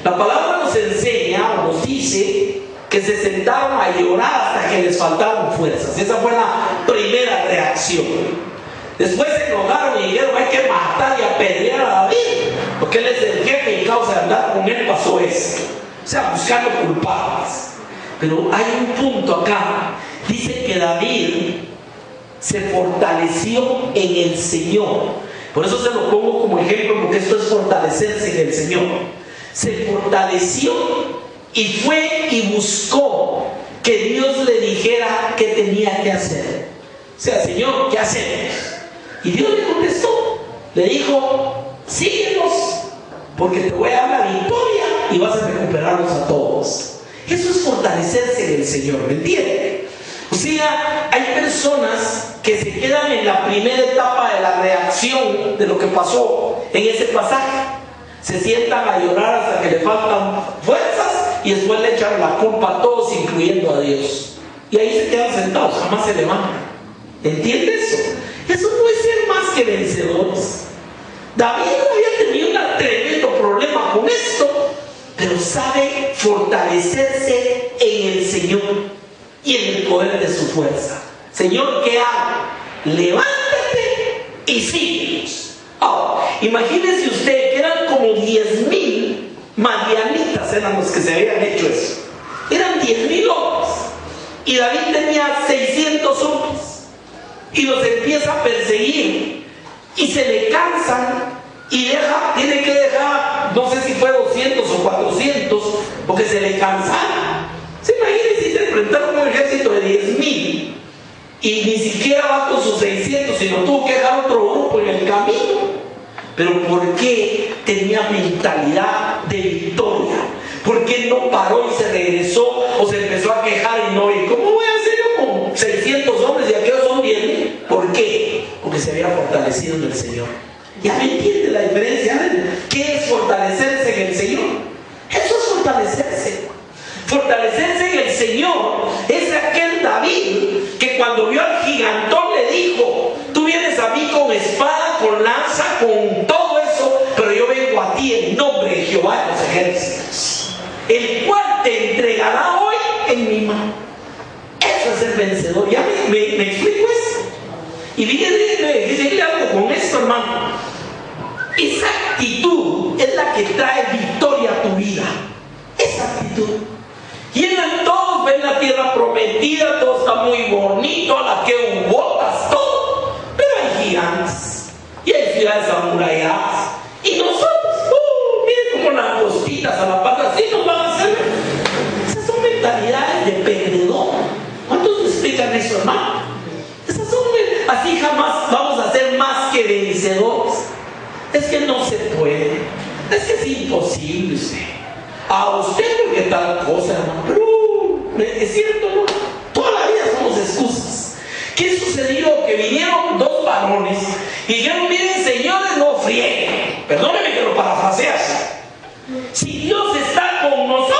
La palabra nos enseña, o nos dice, que se sentaron a llorar hasta que les faltaron fuerzas. Esa fue la primera reacción. Después se enojaron y dijeron: hay que matar y apedrear a David, porque él es el jefe y causa de andar con él pasó eso. O sea, buscando culpables. Pero hay un punto acá. Dice que David se fortaleció en el Señor. Por eso se lo pongo como ejemplo, porque esto es fortalecerse en el Señor. Se fortaleció y fue y buscó que Dios le dijera qué tenía que hacer. O sea: Señor, ¿qué hacemos? Y Dios le contestó, le dijo: síguenos, porque te voy a dar la victoria y vas a recuperarlos a todos. Eso es fortalecerse en el Señor, ¿me entiende? O sea, hay personas que se quedan en la primera etapa de la reacción de lo que pasó en ese pasaje. Se sientan a llorar hasta que le faltan fuerzas y después le echan la culpa a todos, incluyendo a Dios. Y ahí se quedan sentados, jamás se levantan. ¿Entiendes eso? Eso no es ser más que vencedores. David no había tenido un tremendo problema con esto, pero sabe fortalecerse en el Señor y en el poder de su fuerza. Señor, ¿qué hago? Levántate y síguenos. Ahora, imagínense usted que eran como 10,000 madianitas, eran los que se habían hecho eso. Eran 10,000 hombres. Y David tenía 600 hombres. Y los empieza a perseguir. Y se le cansan. Y tiene que dejar, no sé si fue 200 o 400, porque se le cansaron. ¿Se imaginen si se enfrentaron con un ejército de 10,000 y ni siquiera va con sus 600, sino tuvo que dejar otro grupo en el camino? Pero ¿por qué tenía mentalidad de victoria? ¿Por qué no paró y se regresó o se empezó a quejar y no? ¿Y cómo voy a hacer yo con 600 hombres y aquellos son 10,000? ¿Por qué? Porque se había fortalecido en el Señor. ¿Ya me entiende la diferencia? ¿Qué es fortalecerse en el Señor? Eso es fortalecerse. Fortalecerse en el Señor es aquel David que cuando vio al gigantón le dijo: tú vienes a mí con espada, con lanza, con todo eso, pero yo vengo a ti en nombre de Jehová de los ejércitos, el cual te entregará hoy en mi mano. Eso es ser vencedor. ¿Ya me explico eso? Y dígale algo con esto, hermano. Esa actitud es la que trae victoria a tu vida. Esa actitud. Llegan todos, ven la tierra prometida, todo está muy bonito, a la que botas, todo. Pero hay gigantes y hay ciudades amuralladas. Y nosotros, miren como las gostitas a la pata, así nos van a hacer. Esas son mentalidades de perdedor. ¿Cuántos me explican eso, hermano? Esas son, así jamás vamos a ser más que vencedores. es que no se puede, es que es imposible usted. A usted porque tal cosa, hermano. Pero es cierto, ¿no? Toda la vida somos excusas. ¿Qué sucedió? Que vinieron dos varones y dijeron: miren, señores, no frieguen. Perdónenme que lo parafrasee así. Si Dios está con nosotros,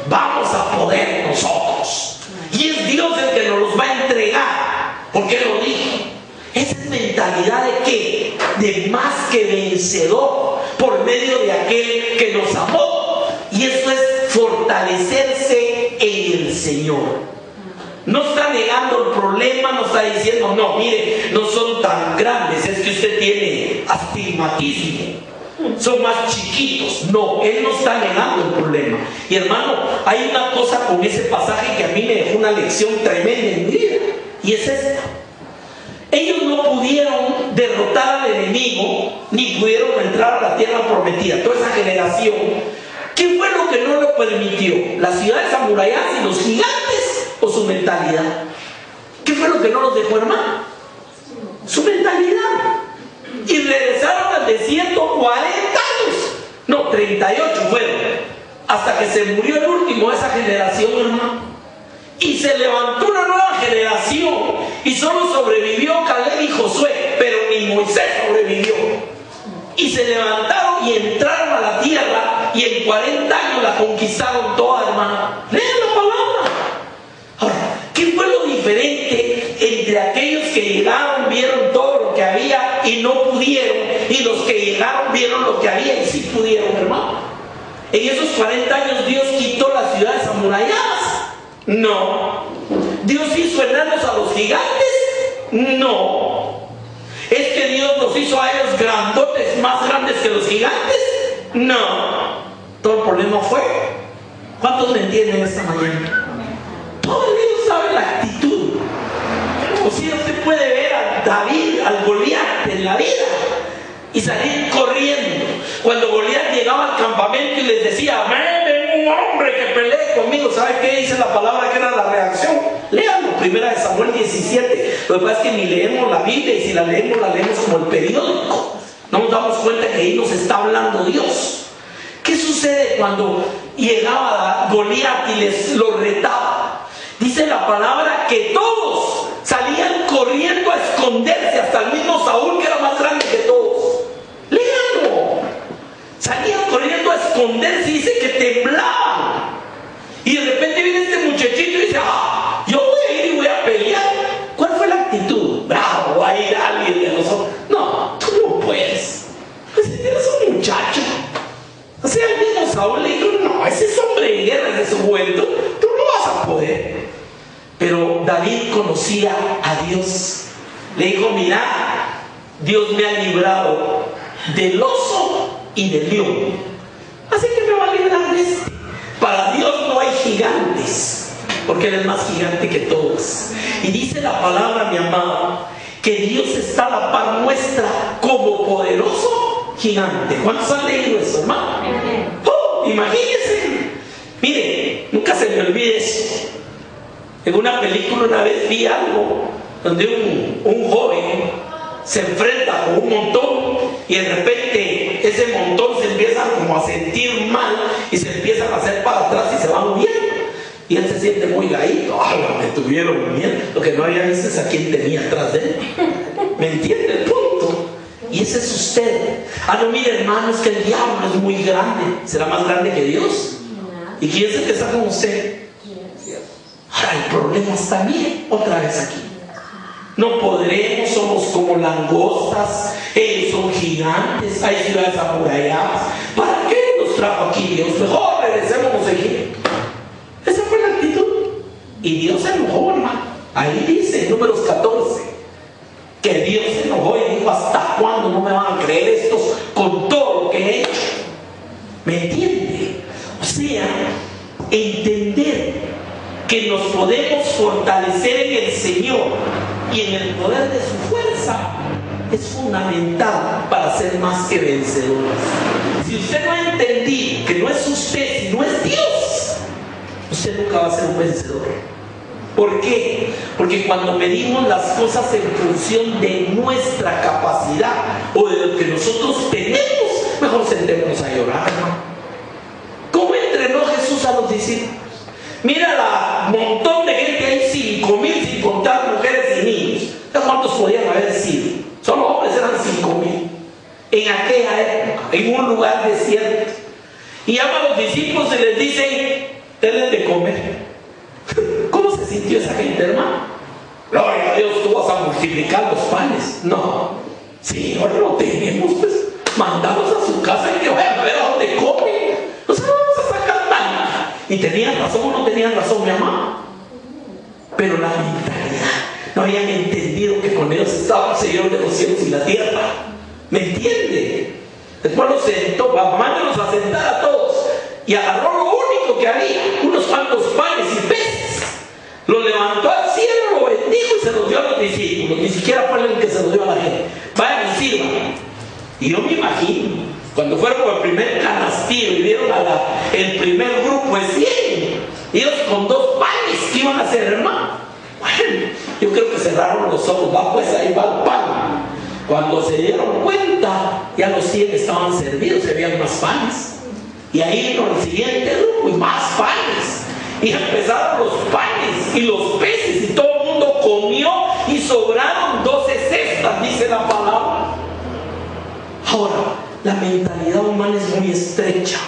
vamos a poder nosotros. Y es Dios el que nos los va a entregar, porque Él lo dijo. Esa es mentalidad de ¿qué? De más que vencedor por medio de aquel que nos amó. Y eso es fortalecerse en el Señor. No está negando el problema, no está diciendo: no, mire, no son tan grandes, es que usted tiene astigmatismo, son más chiquitos. No, Él no está negando el problema. Y hermano, hay una cosa con ese pasaje que a mí me dejó una lección tremenda en mi vida, y es esta: ellos no pudieron derrotar al enemigo, ni pudieron entrar a la tierra prometida. Toda esa generación, ¿qué fue lo que no lo permitió? ¿Las ciudades amuralladas y los gigantes o su mentalidad? ¿Qué fue lo que no los dejó, hermano? Su mentalidad. Y regresaron al desierto 40 años. No, 38 fueron. Hasta que se murió el último de esa generación, hermano. Y se levantó una nueva generación. Y solo sobrevivió Caleb y Josué. Pero ni Moisés sobrevivió. Y se levantaron y entraron a la tierra. Y en 40 años la conquistaron toda, hermano. Lean la palabra. Ahora, ¿qué fue lo diferente entre aquellos que llegaron, vieron todo lo que había y no pudieron, y los que llegaron, vieron lo que había y sí pudieron, hermano? En esos 40 años Dios quitó las ciudades amuralladas. No. ¿Dios hizo enanos a los gigantes? No. ¿Es que Dios los hizo a ellos grandotes, más grandes que los gigantes? No. Todo el problema fue, ¿cuántos me entienden esta mañana? Todo el mundo sabe la actitud. O sea, usted puede ver a David, al Goliat en la vida y salir corriendo. Cuando Goliat llegaba al campamento y les decía: ven un hombre que pelee conmigo, ¿sabe qué dice la palabra que era la reacción? Léanlo, 1 Samuel 17. Lo que pasa es que ni leemos la Biblia, y si la leemos como el periódico. No nos damos cuenta que ahí nos está hablando Dios. ¿Qué sucede cuando llegaba Goliat y lo retaba? Dice la palabra que todos salían corriendo a esconderse, hasta el mismo Saúl, que era más grande que todos. Léanlo. Salían corriendo a esconderse, y dice que temblaban. Y de repente viene este muchachito y dice: yo voy a ir y voy a pelear. ¿Cuál fue la actitud? Bravo, va a ir alguien de nosotros. No, tú no puedes. Pues eres un muchacho. O sea, el mismo Saúl le dijo: no, ese es hombre de guerra de su juventud, tú no vas a poder. Pero David conocía a Dios. Le dijo: mira, Dios me ha librado del oso y del león, así que me va a librar de este. Para Dios no hay gigantes, porque Él es más gigante que todos. Y dice la palabra, mi amado, que Dios está a la par nuestra como poderoso gigante. ¿Cuántos han leído eso, hermano? ¡Oh! Imagínense. Mire, nunca se me olvide eso. En una película una vez vi algo donde un joven se enfrenta con un montón, y de repente ese montón se empieza como a sentir mal y se empiezan a hacer para atrás y se van huyendo. Y él se siente muy gaído. Me tuvieron miedo. Lo que no había visto es a quién tenía atrás de él. ¿Me entiende el punto? Y ese es usted. No, mire, hermano, es que el diablo es muy grande. ¿Será más grande que Dios? ¿Y quién es el que está con usted? Ahora, el problema está bien, otra vez aquí. No podremos, somos como langostas, ellos son gigantes, hay ciudades amuralladas. ¿Para qué nos trajo aquí Dios? Mejor regresémonos a Egipto. Esa fue la actitud. Y Dios se enojó, hermano. Ahí dice en Números 14 que Dios se enojó y dijo: ¿hasta cuándo no me van a creer estos con todo lo que he hecho? ¿Me entiende? O sea, entender que nos podemos fortalecer en el Señor y en el poder de su fuerza es fundamental para ser más que vencedores. Si usted no ha entendido que no es usted, sino es Dios, usted nunca va a ser un vencedor. ¿Por qué? Porque cuando medimos las cosas en función de nuestra capacidad o de lo que nosotros tenemos, mejor sentémonos a llorar, hermano. ¿Cómo entrenó Jesús a los discípulos? Mira la montón de gente, hay 5,000 sin contar mujeres y niños. ¿Cuántos podían haber sido? Solo hombres eran 5,000. En aquella época, en un lugar desierto. Y llaman a los discípulos y les dicen, denles de comer. ¿Cómo se sintió esa gente, hermano? Gloria a Dios, tú vas a multiplicar los panes. No, Señor, no tenemos, pues mandamos a su casa y que vayan a ver a dónde comen. Nosotros vamos a sacar nada. ¿Y tenían razón o no tenían razón, mi amado? Pero la mentalidad, no habían entendido que con ellos estaba el Señor de los cielos y la tierra. ¿Me entiende? Después los sentó, mándenos a sentar a todos. Y agarró lo único que había, unos cuantos panes y peces. Lo levantó al cielo, lo bendijo y se los dio a los discípulos. Ni siquiera fue el que se los dio a la gente. Vayan y sirvan. Y yo me imagino, cuando fueron por el primer canastillo y vieron el primer grupo de 100, ellos con 2 panes, ¿qué iban a hacer, hermano? Bueno, yo creo que cerraron los ojos, va pues ahí va el pan. Cuando se dieron cuenta, ya los 100 estaban servidos, habían más panes. Y ahí vino el siguiente grupo y más panes. Y empezaron los panes y los peces y todo el mundo comió y sobraron 12 cestas, dice la palabra. Ahora, la mentalidad humana es muy estrecha.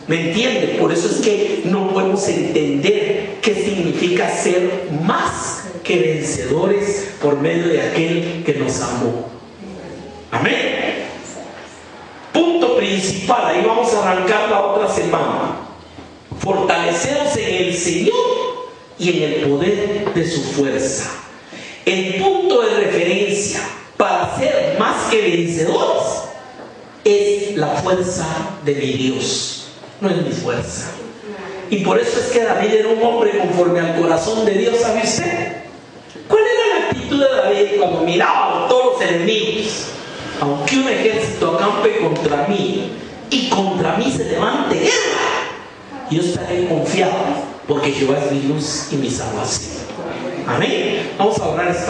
¿Me entiende? Por eso es que no podemos entender qué significa ser más que vencedores por medio de aquel que nos amó. Amén. Punto principal, ahí vamos a arrancar la otra semana. Fortaleceros en el Señor y en el poder de su fuerza. El punto de referencia para ser más que vencedores es la fuerza de mi Dios, no es mi fuerza. Y por eso es que David era un hombre conforme al corazón de Dios. ¿Sabe usted? ¿Cuál era la actitud de David cuando miraba a todos los enemigos? Aunque un ejército acampe contra mí y contra mí se levante guerra, yo estaré confiado porque Jehová es mi luz y mi salvación. Amén. Vamos a orar esta